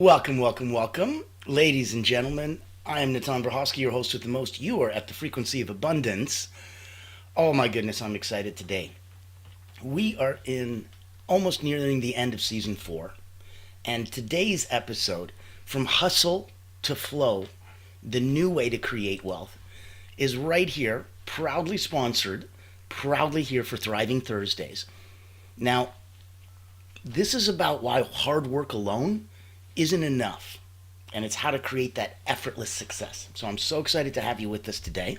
Welcome, welcome, welcome, ladies and gentlemen. I am 𝗙𝗿cie, your host with the most. You are at the frequency of abundance. Oh my goodness, I'm excited today. We are in almost nearing the end of season 4, and today's episode, From Hustle to Flow, the new way to create wealth, is right here, proudly sponsored, proudly here for Thriving Thursdays. Now, this is about why hard work alone isn't enough. And it's how to create that effortless success. So I'm so excited to have you with us today.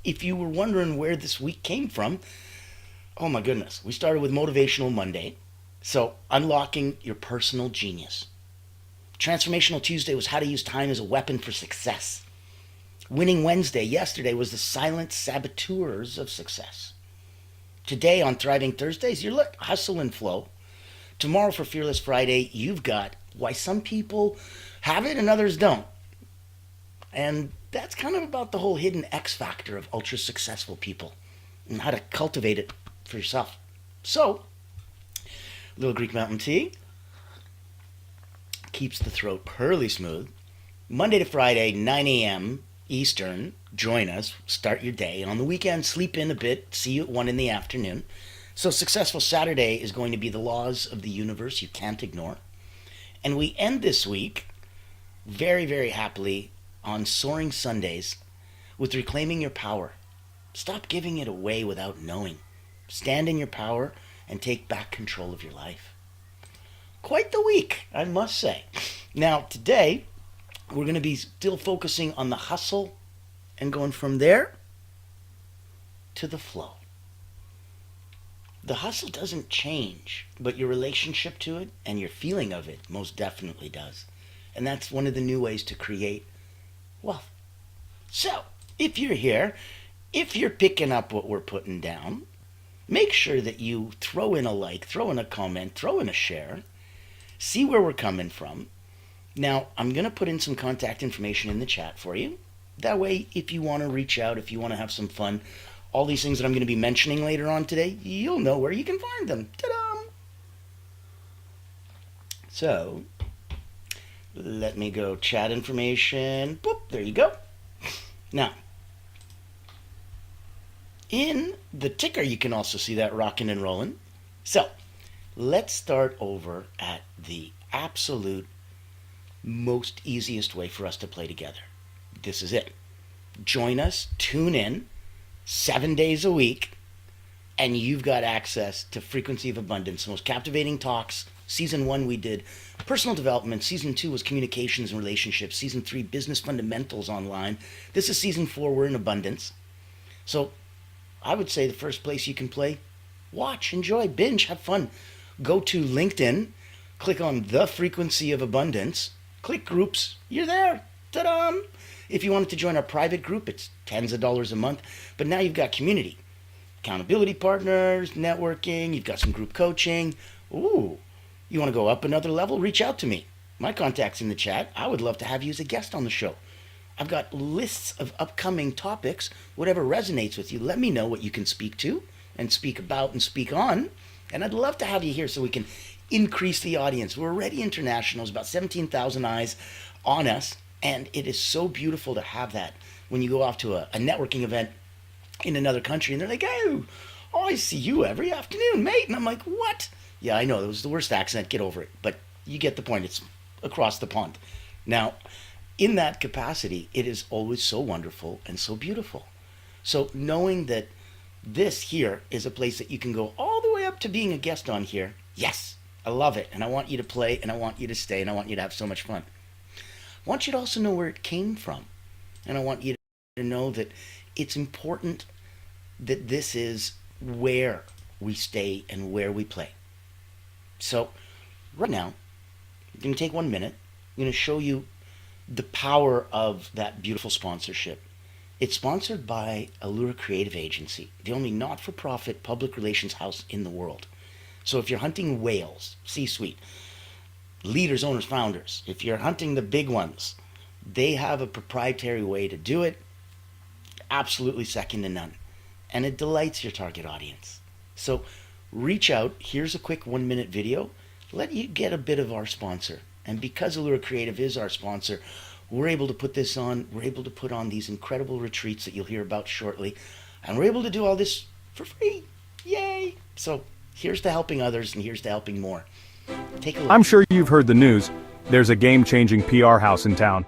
If you were wondering where this week came from, oh my goodness, we started with Motivational Monday. So unlocking your personal genius. Transformational Tuesday was how to use time as a weapon for success. Winning Wednesday, yesterday, was the silent saboteurs of success. Today on Thriving Thursdays, you're hustle and flow. Tomorrow for Fearless Friday, you've got why some people have it and others don't. And that's kind of about the whole hidden X factor of ultra successful people and how to cultivate it for yourself. So, a little Greek mountain tea keeps the throat pearly smooth. Monday to Friday, 9 a.m. Eastern, join us, start your day. On the weekend, sleep in a bit, see you at 1 in the afternoon. So Successful Saturday is going to be the laws of the universe you can't ignore. And we end this week very, very happily on Soaring Sundays with reclaiming your power. Stop giving it away without knowing. Stand in your power and take back control of your life. Quite the week, I must say. Now, today, we're going to be still focusing on the hustle and going from there to the flow. The hustle doesn't change, but your relationship to it and your feeling of it most definitely does. And that's one of the new ways to create wealth. So, if you're here, if you're picking up what we're putting down, make sure that you throw in a like, throw in a comment, throw in a share, see where we're coming from. Now, I'm going to put in some contact information in the chat for you. That way, if you want to reach out, if you want to have some fun, all these things that I'm going to be mentioning later on today, you'll know where you can find them. Ta-da! So, let me go chat information. Boop, there you go. Now, in the ticker, you can also see that rocking and rolling. So, let's start over at the absolute most easiest way for us to play together. This is it. Join us, tune in, 7 days a week, and you've got access to Frequency of Abundance, the most captivating talks. Season 1 we did personal development. Season 2 was communications and relationships. Season 3, business fundamentals online. This is Season 4, we're in abundance. So I would say the first place you can play, watch, enjoy, binge, have fun. Go to LinkedIn, click on the Frequency of Abundance, click groups, you're there. Ta-da! If you wanted to join our private group, it's tens of dollars a month. But now you've got community, accountability partners, networking, you've got some group coaching. Ooh, you want to go up another level? Reach out to me. My contact's in the chat. I would love to have you as a guest on the show. I've got lists of upcoming topics. Whatever resonates with you, let me know what you can speak to and speak about and speak on. And I'd love to have you here so we can increase the audience. We're already international. There's about 17,000 eyes on us. And it is so beautiful to have that when you go off to a networking event in another country and they're like, oh, I see you every afternoon, mate. And I'm like, what? Yeah, I know, it was the worst accent. Get over it. But you get the point. It's across the pond. Now, in that capacity, it is always so wonderful and so beautiful. So knowing that this here is a place that you can go all the way up to being a guest on here, yes, I love it. And I want you to play and I want you to stay and I want you to have so much fun. I want you to also know where it came from. And I want you to know that it's important that this is where we stay and where we play. So, right now, I'm going to take 1 minute. I'm going to show you the power of that beautiful sponsorship. It's sponsored by Allura Creative Agency, the only not-for-profit public relations house in the world. So if you're hunting whales, C-suite, leaders, owners, founders, if you're hunting the big ones, they have a proprietary way to do it, absolutely second to none. And it delights your target audience. So reach out. Here's a quick 1 minute video. Let you get a bit of our sponsor. And because Allura Creative is our sponsor, we're able to put this on. We're able to put on these incredible retreats that you'll hear about shortly. And we're able to do all this for free. Yay! So here's to helping others, and here's to helping more. Take a look. I'm sure you've heard the news. There's a game-changing PR house in town.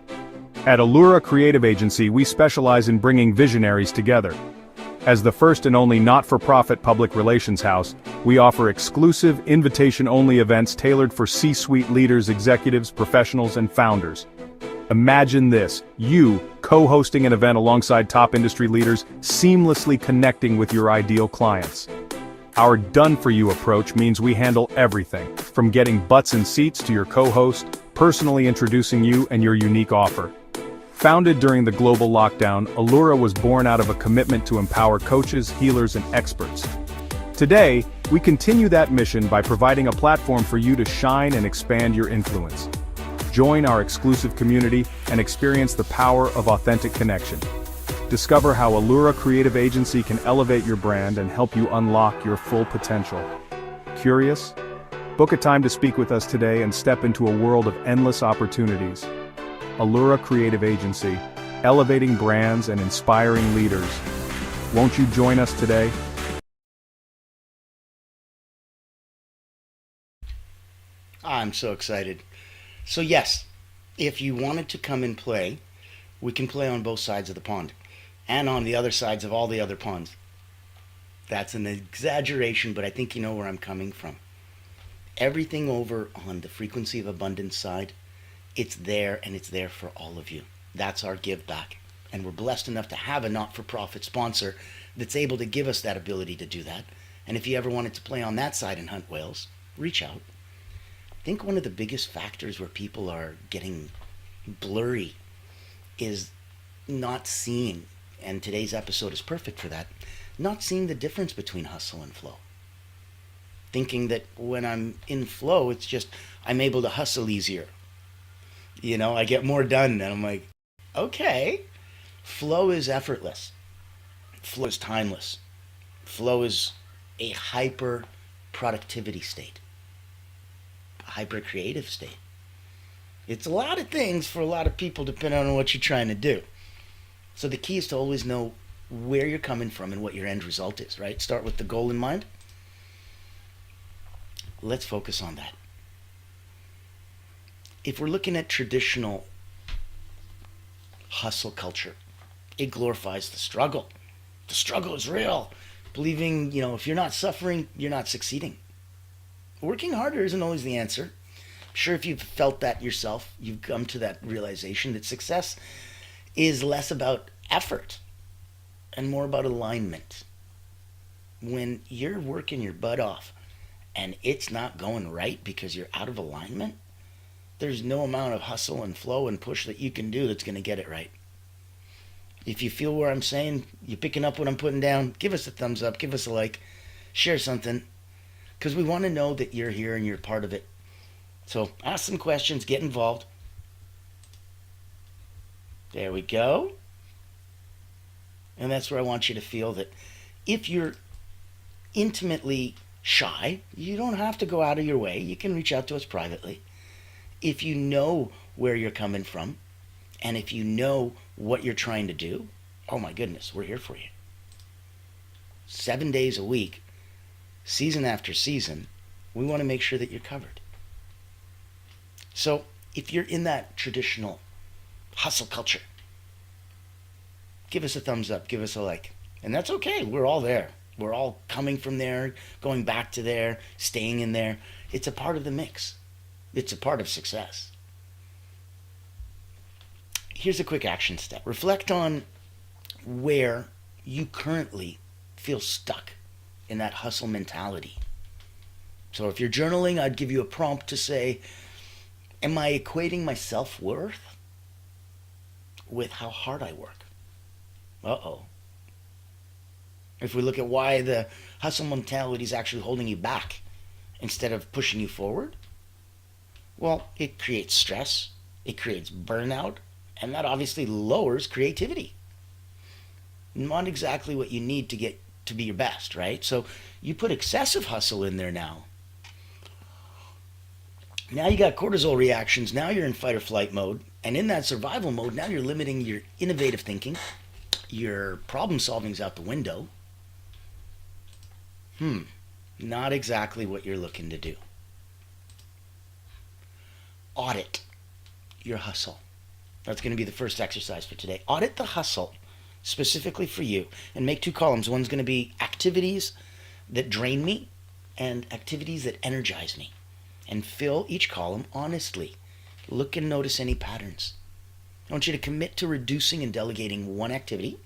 At ฎ Creative Agency, we specialize in bringing visionaries together. As the first and only not-for-profit public relations house, we offer exclusive, invitation-only events tailored for C-suite leaders, executives, professionals, and founders. Imagine this, you co-hosting an event alongside top industry leaders, seamlessly connecting with your ideal clients. Our done-for-you approach means we handle everything, from getting butts in seats to your co-host, personally introducing you and your unique offer. Founded during the global lockdown, Allura was born out of a commitment to empower coaches, healers, and experts. Today, we continue that mission by providing a platform for you to shine and expand your influence. Join our exclusive community and experience the power of authentic connection. Discover how Allura Creative Agency can elevate your brand and help you unlock your full potential. Curious? Book a time to speak with us today and step into a world of endless opportunities. Allura Creative Agency, elevating brands and inspiring leaders. Won't you join us today? I'm so excited. So yes, if you wanted to come and play, we can play on both sides of the pond and on the other sides of all the other ponds. That's an exaggeration, but I think you know where I'm coming from. Everything over on the frequency of abundance side, it's there, and it's there for all of you. That's our give back. And we're blessed enough to have a not-for-profit sponsor that's able to give us that ability to do that. And if you ever wanted to play on that side and hunt whales, reach out. I think one of the biggest factors where people are getting blurry is not seeing, and today's episode is perfect for that, not seeing the difference between hustle and flow. Thinking that when I'm in flow, it's just I'm able to hustle easier. You know, I get more done, and I'm like, okay. Flow is effortless. Flow is timeless. Flow is a hyper productivity state, a hyper creative state. It's a lot of things for a lot of people depending on what you're trying to do. So the key is to always know where you're coming from and what your end result is, right? Start with the goal in mind. Let's focus on that. If we're looking at traditional hustle culture, it glorifies the struggle. The struggle is real. Believing, if you're not suffering, you're not succeeding. Working harder isn't always the answer. I'm sure if you've felt that yourself, you've come to that realization that success is less about effort and more about alignment. When you're working your butt off and it's not going right because you're out of alignment, there's no amount of hustle and flow and push that you can do that's going to get it right. If you feel where I'm saying, you're picking up what I'm putting down, give us a thumbs up, give us a like, share something, because we want to know that you're here and you're part of it. So ask some questions, get involved. There we go. And that's where I want you to feel that if you're intimately shy, you don't have to go out of your way. You can reach out to us privately. If you know where you're coming from, and if you know what you're trying to do, oh my goodness, we're here for you. 7 days a week, season after season, we want to make sure that you're covered. So if you're in that traditional hustle culture, give us a thumbs up, give us a like. And that's okay, we're all there. We're all coming from there, going back to there, staying in there. It's a part of the mix. It's a part of success. Here's a quick action step. Reflect on where you currently feel stuck in that hustle mentality. So if you're journaling, I'd give you a prompt to say, am I equating my self-worth with how hard I work? Uh-oh. If we look at why the hustle mentality is actually holding you back instead of pushing you forward, well, it creates stress, it creates burnout, and that obviously lowers creativity. Not exactly what you need to get to be your best, right? So you put excessive hustle in there now. Now you got cortisol reactions. Now you're in fight or flight mode. And in that survival mode, now you're limiting your innovative thinking. Your problem solving's out the window. Not exactly what you're looking to do. Audit your hustle. That's going to be the first exercise for today. Audit the hustle specifically for you and make 2 columns. One's going to be activities that drain me and activities that energize me. And fill each column honestly. Look and notice any patterns. I want you to commit to reducing and delegating one activity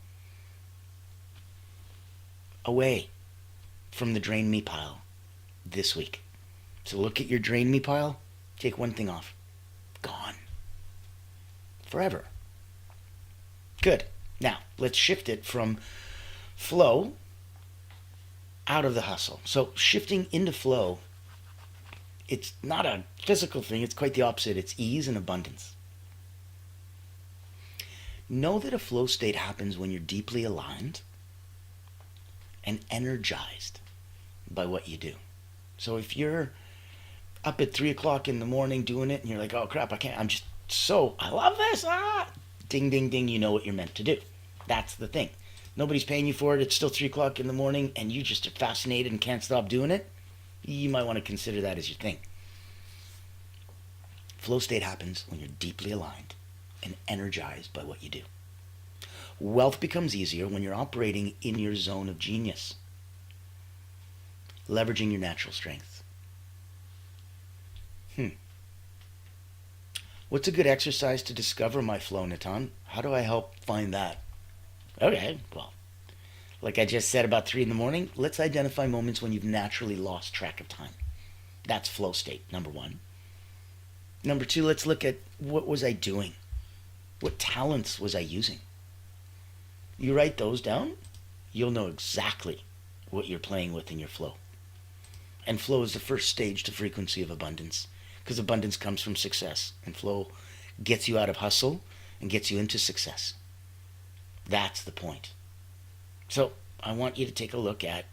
away from the drain me pile this week. So look at your drain me pile, take one thing off. Gone. Forever. Good. Now, let's shift it from flow out of the hustle. So shifting into flow, it's not a physical thing, it's quite the opposite. It's ease and abundance. Know that a flow state happens when you're deeply aligned and energized by what you do. So if you're up at 3 o'clock in the morning doing it and you're like, oh crap, I love this, ding, ding, ding, you know what you're meant to do. That's the thing. Nobody's paying you for it, it's still 3 o'clock in the morning and you just are fascinated and can't stop doing it. You might want to consider that as your thing. Flow state happens when you're deeply aligned and energized by what you do. Wealth becomes easier when you're operating in your zone of genius, leveraging your natural strength. What's a good exercise to discover my flow, Natan? How do I help find that? Okay, well, like I just said about 3 in the morning, let's identify moments when you've naturally lost track of time. That's flow state, number 1. Number 2, let's look at what was I doing? What talents was I using? You write those down, you'll know exactly what you're playing with in your flow. And flow is the first stage to frequency of abundance, because abundance comes from success, and flow gets you out of hustle and gets you into success. That's the point. So I want you to take a look at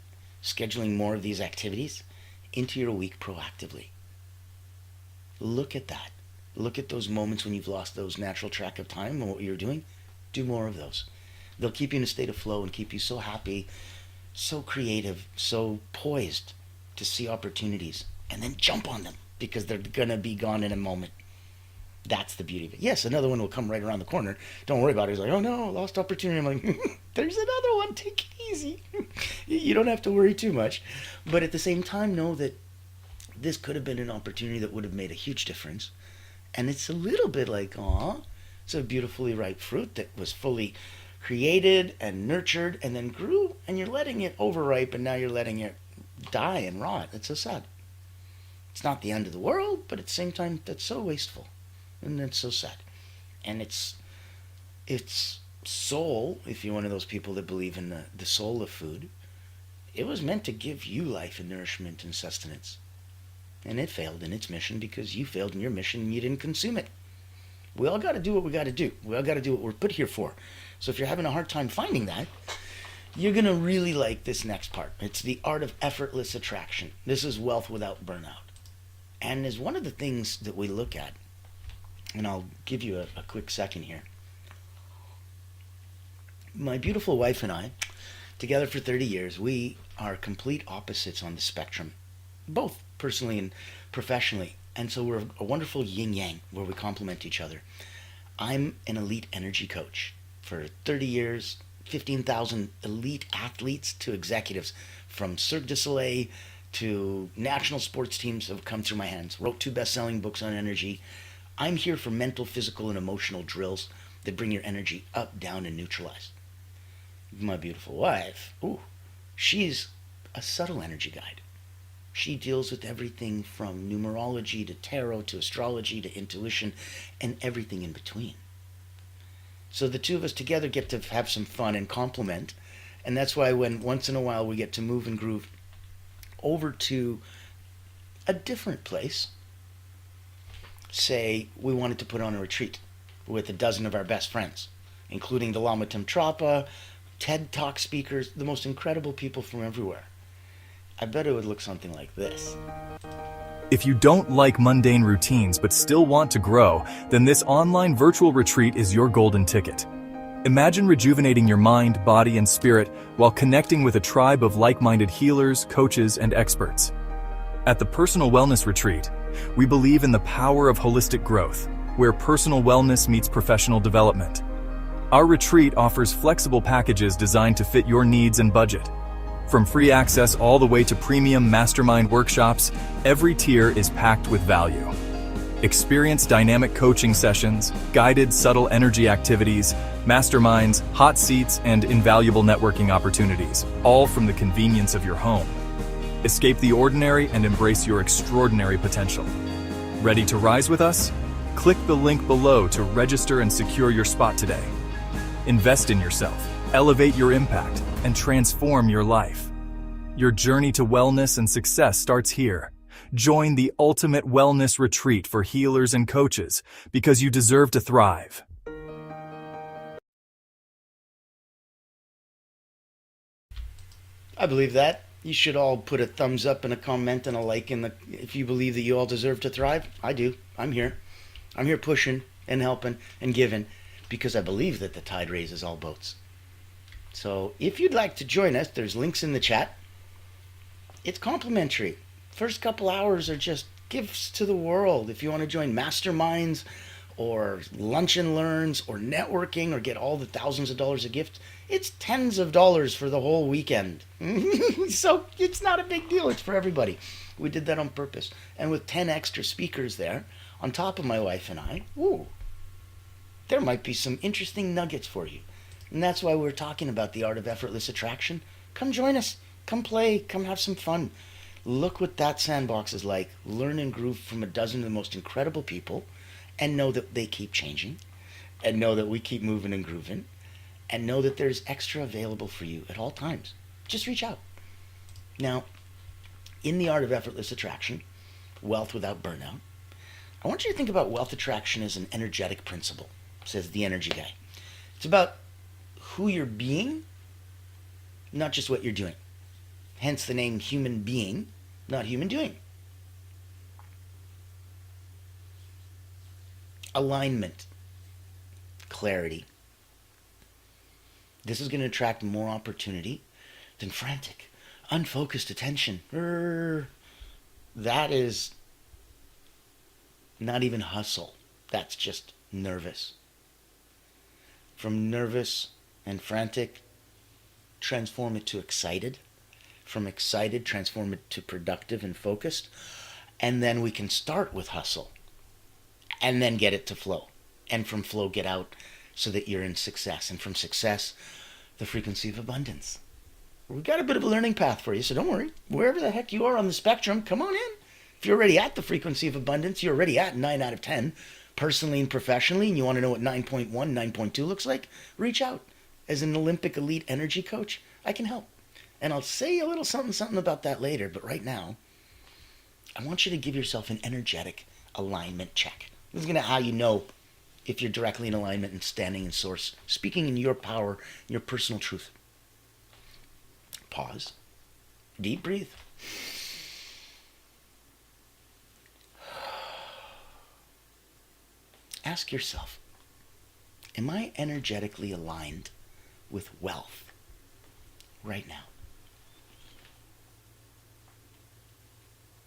scheduling more of these activities into your week proactively. Look at that. Look at those moments when you've lost those natural track of time and what you're doing. Do more of those. They'll keep you in a state of flow and keep you so happy, so creative, so poised to see opportunities and then jump on them because they're going to be gone in a moment. That's the beauty of it. Yes, another one will come right around the corner. Don't worry about it. He's like, oh no, lost opportunity. I'm like, there's another one. Take it easy. You don't have to worry too much. But at the same time, know that this could have been an opportunity that would have made a huge difference. And it's a little bit like, it's a beautifully ripe fruit that was fully created and nurtured and then grew, and you're letting it overripe, and now you're letting it die and rot. It's so sad. It's not the end of the world, but at the same time, that's so wasteful. And it's so sad. And it's soul, if you're one of those people that believe in the soul of food, it was meant to give you life and nourishment and sustenance. And it failed in its mission because you failed in your mission and you didn't consume it. We all got to do what we got to do. We all got to do what we're put here for. So if you're having a hard time finding that, you're going to really like this next part. It's the art of effortless attraction. This is wealth without burnout. And is one of the things that we look at, and I'll give you a quick second here. My beautiful wife and I, together for 30 years, we are complete opposites on the spectrum, both personally and professionally. And so we're a wonderful yin-yang where we complement each other. I'm an elite energy coach. For 30 years, 15,000 elite athletes to executives, from Cirque du Soleil to national sports teams have come through my hands. Wrote 2 best-selling books on energy. I'm here for mental, physical, and emotional drills that bring your energy up, down, and neutralized. My beautiful wife, she's a subtle energy guide. She deals with everything from numerology to tarot to astrology to intuition and everything in between. So the two of us together get to have some fun and complement. And that's why when once in a while we get to move and groove over to a different place, say we wanted to put on a retreat with a dozen of our best friends, including the 𝗙𝗂𝘀𝗁, TED Talk speakers, the most incredible people from everywhere. I bet it would look something like this. If you don't like mundane routines but still want to grow, then this online virtual retreat is your golden ticket. Imagine rejuvenating your mind, body, and spirit while connecting with a tribe of like-minded healers, coaches, and experts. At the Personal Wellness Retreat, we believe in the power of holistic growth, where personal wellness meets professional development. Our retreat offers flexible packages designed to fit your needs and budget. From free access all the way to premium mastermind workshops, every tier is packed with value. Experience dynamic coaching sessions, guided subtle energy activities, masterminds, hot seats, and invaluable networking opportunities, all from the convenience of your home. Escape the ordinary and embrace your extraordinary potential. Ready to rise with us? Click the link below to register and secure your spot today. Invest in yourself, elevate your impact, and transform your life. Your journey to wellness and success starts here. Join the ultimate wellness retreat for healers and coaches because you deserve to thrive. I believe that. You should all put a thumbs up and a comment and a like if you believe that you all deserve to thrive. I do. I'm here. I'm here pushing and helping and giving because I believe that the tide raises all boats. So if you'd like to join us, there's links in the chat. It's complimentary. First couple hours are just gifts to the world. If you want to join masterminds or lunch and learns or networking or get all the thousands of dollars of gifts, it's tens of dollars for the whole weekend. So it's not a big deal. It's for everybody. We did that on purpose. And with 10 extra speakers there, on top of my wife and I, there might be some interesting nuggets for you. And that's why we're talking about the art of effortless attraction. Come join us. Come play. Come have some fun. Look what that sandbox is like. Learn and groove from a dozen of the most incredible people and know that they keep changing and know that we keep moving and grooving and know that there's extra available for you at all times. Just reach out. Now, in the art of effortless attraction, wealth without burnout, I want you to think about wealth attraction as an energetic principle, says the energy guy. It's about who you're being, not just what you're doing. Hence the name human being, not human doing. Alignment, clarity. This is going to attract more opportunity than frantic, unfocused attention. That is not even hustle. That's just nervous. From nervous and frantic, transform it to excited. From excited, transform it to productive and focused. And then we can start with hustle. And then get it to flow. And from flow, get out so that you're in success. And from success, the frequency of abundance. We've got a bit of a learning path for you, so don't worry. Wherever the heck you are on the spectrum, come on in. If you're already at the frequency of abundance, you're already at 9 out of 10, personally and professionally, and you want to know what 9.1, 9.2 looks like, reach out. As an Olympic elite energy coach, I can help. And I'll say a little something about that later, but right now, I want you to give yourself an energetic alignment check. This is going to how you know if you're directly in alignment and standing in source, speaking in your power, your personal truth. Pause. Deep breathe. Ask yourself, am I energetically aligned with wealth right now?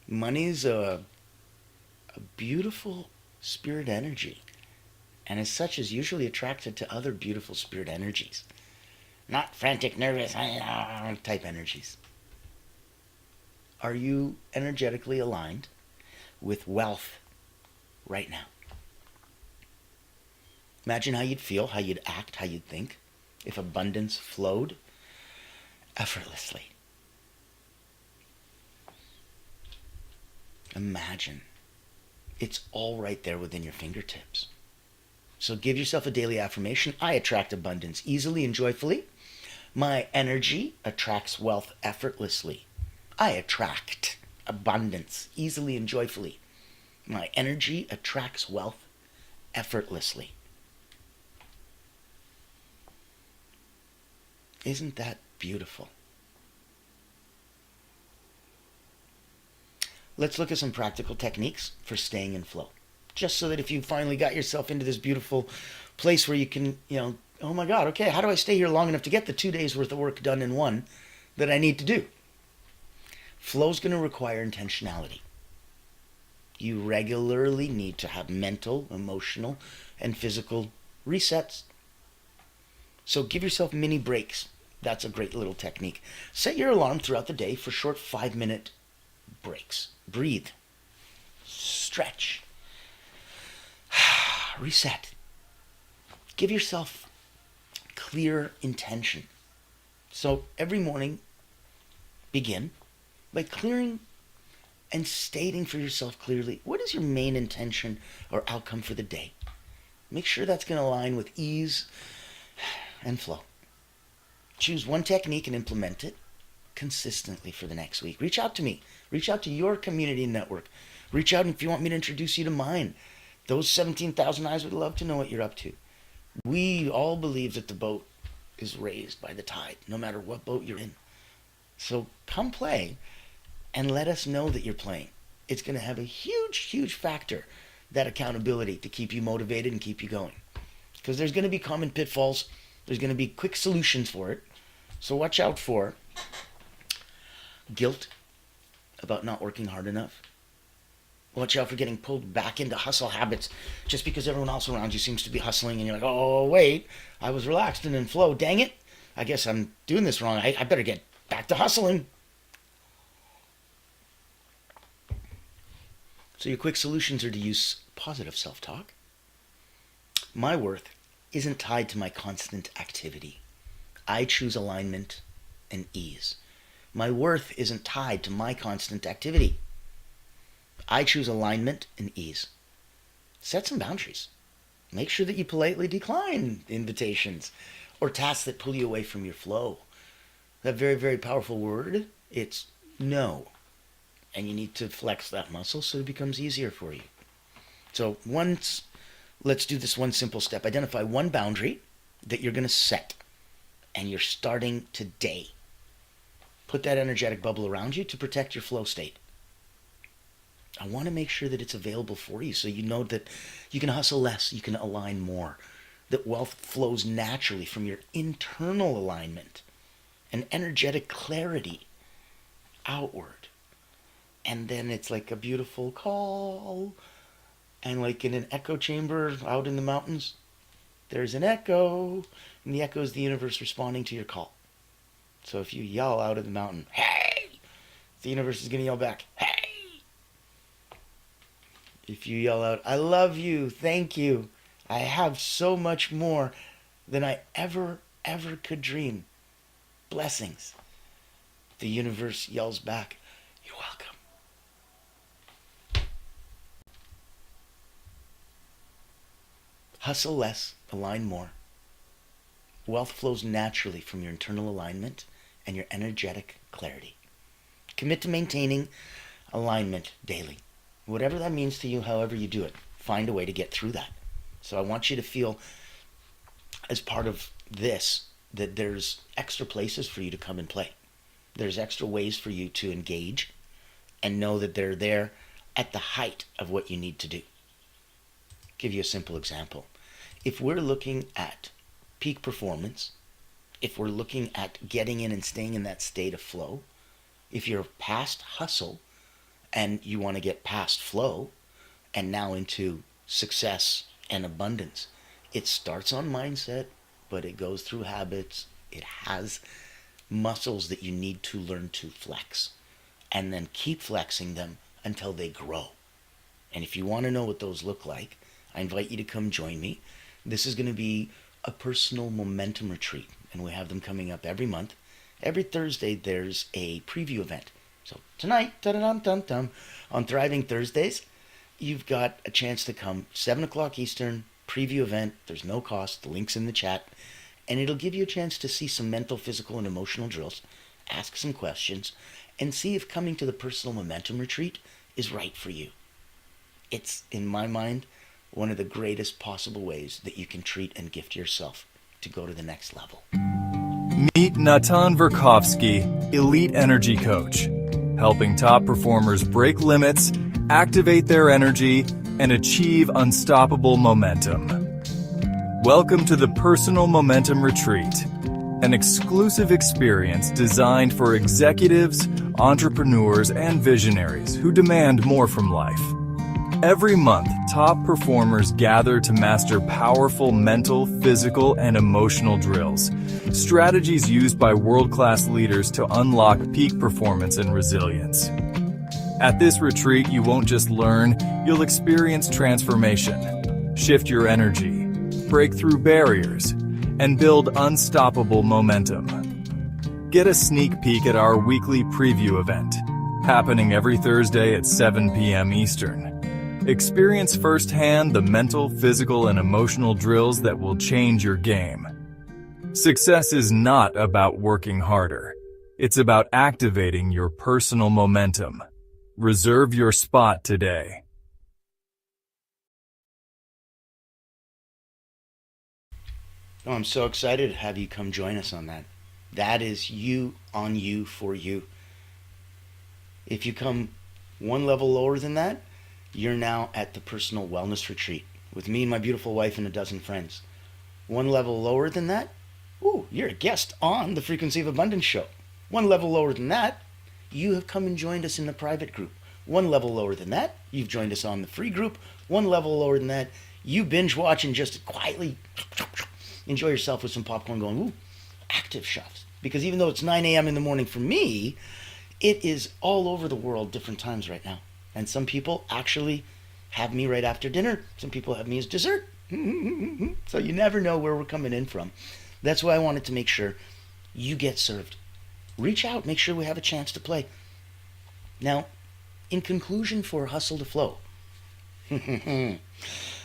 Money's a beautiful spirit energy, and as such is usually attracted to other beautiful spirit energies. Not frantic, nervous, type energies. Are you energetically aligned with wealth right now? Imagine how you'd feel, how you'd act, how you'd think if abundance flowed effortlessly. Imagine. It's all right there within your fingertips. So give yourself a daily affirmation. I attract abundance easily and joyfully. My energy attracts wealth effortlessly. I attract abundance easily and joyfully. My energy attracts wealth effortlessly. Isn't that beautiful? let's look at some practical techniques for staying in flow. Just so that if you finally got yourself into this beautiful place where you can, oh my God, okay, how do I stay here long enough to get the 2 days worth of work done in one that I need to do? Flow's going to require intentionality. You regularly need to have mental, emotional, and physical resets. So give yourself mini breaks. That's a great little technique. Set your alarm throughout the day for short 5-minute breaks. Breathe. Stretch. Reset. Give yourself clear intention. So every morning, begin by clearing and stating for yourself clearly, what is your main intention or outcome for the day? Make sure that's going to align with ease and flow. Choose one technique and implement it consistently for the next week. Reach out to me. Reach out to your community network. Reach out if you want me to introduce you to mine. Those 17,000 eyes would love to know what you're up to. We all believe that the boat is raised by the tide, no matter what boat you're in. So come play and let us know that you're playing. It's going to have a huge, huge factor, that accountability, to keep you motivated and keep you going. Because there's going to be common pitfalls. There's going to be quick solutions for it. So watch out for guilt about not working hard enough. Watch out for getting pulled back into hustle habits just because everyone else around you seems to be hustling and you're like, oh, wait, I was relaxed and in flow. Dang it. I guess I'm doing this wrong. I better get back to hustling. So your quick solutions are to use positive self-talk. My worth isn't tied to my constant activity. I choose alignment and ease. My worth isn't tied to my constant activity. I choose alignment and ease. Set some boundaries. Make sure that you politely decline invitations or tasks that pull you away from your flow. That very, very powerful word, it's no. And you need to flex that muscle so it becomes easier for you. So let's do this one simple step. Identify one boundary that you're going to set, and you're starting today. Put that energetic bubble around you to protect your flow state. I want to make sure that it's available for you so you know that you can hustle less, you can align more, that wealth flows naturally from your internal alignment and energetic clarity outward. And then it's like a beautiful call. And like in an echo chamber out in the mountains, there's an echo. And the echo is the universe responding to your call. So if you yell out of the mountain, hey, the universe is going to yell back, hey. If you yell out, I love you, thank you, I have so much more than I ever could dream. Blessings. The universe yells back, you're welcome. Hustle less, align more. Wealth flows naturally from your internal alignment and your energetic clarity. Commit to maintaining alignment daily. Whatever that means to you, however you do it, find a way to get through that. So I want you to feel, as part of this, that there's extra places for you to come and play. There's extra ways for you to engage and know that they're there at the height of what you need to do. Give you a simple example. If we're looking at peak performance, if we're looking at getting in and staying in that state of flow, if you're past hustle and you want to get past flow and now into success and abundance, it starts on mindset, but it goes through habits. It has muscles that you need to learn to flex, and then keep flexing them until they grow. And if you want to know what those look like, I invite you to come join me. This is going to be a personal momentum retreat, and we have them coming up every month. Every Thursday there's a preview event. So tonight, on Thriving Thursdays, you've got a chance to come 7 o'clock Eastern, preview event. There's no cost. The link's in the chat. And it'll give you a chance to see some mental, physical, and emotional drills, ask some questions, and see if coming to the personal momentum retreat is right for you. It's, in my mind, one of the greatest possible ways that you can treat and gift yourself to go to the next level. Meet 𝗙𝗂𝘀𝘁𝗹𝗲, Elite Energy Coach. helping top performers break limits, activate their energy, and achieve unstoppable momentum. Welcome to the Personal Momentum Retreat, an exclusive experience designed for executives, entrepreneurs, and visionaries who demand more from life. Every month, top performers gather to master powerful mental, physical, and emotional drills, strategies used by world-class leaders to unlock peak performance and resilience. At this retreat, you won't just learn, you'll experience transformation, shift your energy, break through barriers, and build unstoppable momentum. Get a sneak peek at our weekly preview event, happening every Thursday at 7 p.m. Eastern. Experience firsthand the mental, physical, and emotional drills that will change your game. Success is not about working harder. It's about activating your personal momentum. Reserve your spot today. Oh, I'm so excited to have you come join us on that. That is you on you for you. If you come one level lower than that, you're now at the Personal Wellness Retreat with me and my beautiful wife and a dozen friends. One level lower than that, ooh, you're a guest on the Frequency of Abundance show. One level lower than that, you have come and joined us in the private group. One level lower than that, you've joined us on the free group. One level lower than that, you binge watch and just quietly enjoy yourself with some popcorn going, ooh, active chefs. Because even though it's 9 a.m. in the morning for me, it is all over the world different times right now. And some people actually have me right after dinner. Some people have me as dessert. So you never know where we're coming in from. That's why I wanted to make sure you get served. Reach out, make sure we have a chance to play. Now, in conclusion for Hustle to Flow, I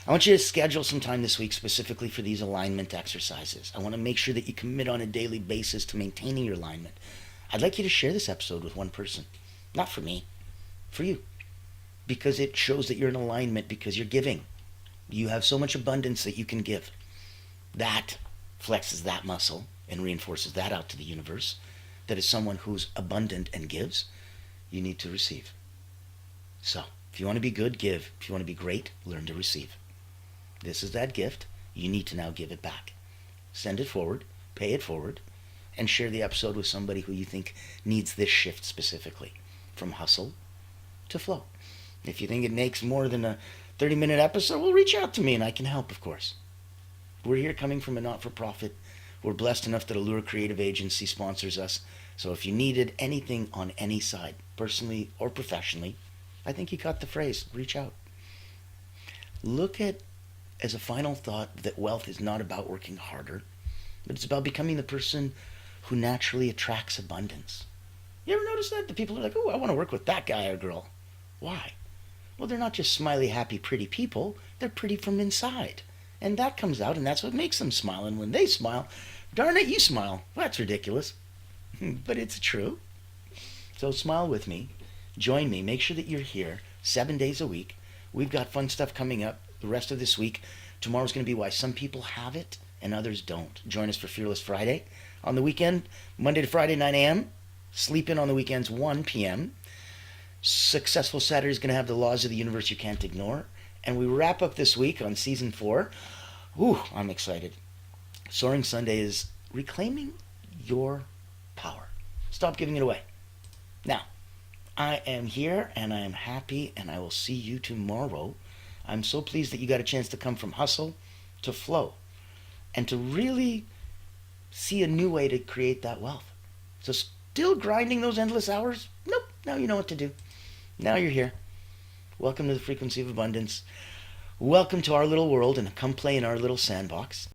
want you to schedule some time this week specifically for these alignment exercises. I want to make sure that you commit on a daily basis to maintaining your alignment. I'd like you to share this episode with one person. Not for me, for you. Because it shows that you're in alignment because you're giving. You have so much abundance that you can give. That flexes that muscle and reinforces that out to the universe. That is someone who's abundant and gives, you need to receive. So, if you want to be good, give. If you want to be great, learn to receive. This is that gift. You need to now give it back. Send it forward, pay it forward, and share the episode with somebody who you think needs this shift specifically. From hustle to flow. If you think it makes more than a 30-minute episode, well, reach out to me and I can help, of course. We're here coming from a not-for-profit. We're blessed enough that Allura Creative Agency sponsors us. So if you needed anything on any side, personally or professionally, I think you caught the phrase, reach out. Look at, as a final thought, that wealth is not about working harder, but it's about becoming the person who naturally attracts abundance. You ever notice that? The people are like, oh, I want to work with that guy or girl. Why? Well, they're not just smiley, happy, pretty people. They're pretty from inside. And that comes out, and that's what makes them smile. And when they smile, darn it, you smile. Well, that's ridiculous. But it's true. So smile with me. Join me. Make sure that you're here 7 days a week. We've got fun stuff coming up the rest of this week. Tomorrow's going to be why some people have it and others don't. Join us for Fearless Friday. On the weekend, Monday to Friday, 9 a.m. Sleep in on the weekends, 1 p.m. Successful Saturday is going to have the laws of the universe you can't ignore. And we wrap up this week on season 4. Ooh, I'm excited. Soaring Sunday is reclaiming your power. Stop giving it away. Now, I am here and I am happy and I will see you tomorrow. I'm so pleased that you got a chance to come from hustle to flow and to really see a new way to create that wealth. So still grinding those endless hours? Nope. Now you know what to do. Now you're here. Welcome to the Frequency of Abundance. Welcome to our little world and come play in our little sandbox.